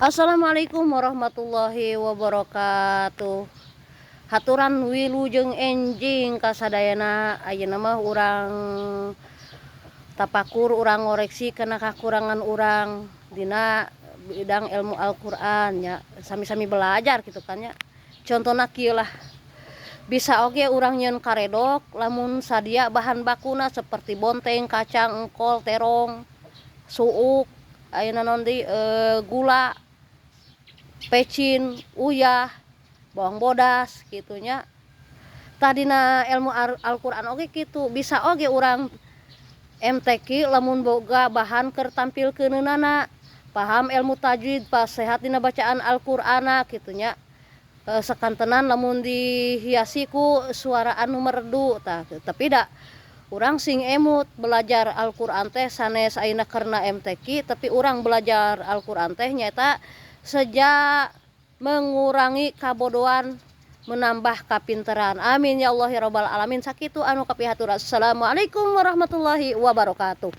Assalamualaikum warahmatullahi wabarakatuh. Haturan wilujeng enjing kasadayana ayeuna mah urang tapakur, urang ngoreksi karena kakurangan urang dina bidang ilmu Al-Qur'an nya, sami-sami belajar gitu kan nya. Contohna kieu lah. Bisa oge urang nyeun karedok lamun sadia bahan bakuna seperti bonteng, kacang, engkol, terong, suuk, ayeuna naon deui gula, pecin, uyah, bawang bodas gitunya. Tadina ilmu Al-Qur'an oge kitu, bisa oge urang MTQ lamun boga bahan keur tampilkeunana, paham ilmu tajwid, pas sehat dina bacaan Al-Qur'ana gitunya. Sakantenan lamun dihiasi ku suara anu merdu tah, tapi da urang sing emut belajar Al-Qur'an teh sanes ayeuna karena MTQ, tapi urang belajar Al-Qur'an teh nyaeta sejak mengurangi kabodohan, menambah kapinteran. Amin ya Allah ya rabbal alamin. Sakitu anu kapihatur. Assalamualaikum warahmatullahi wabarakatuh.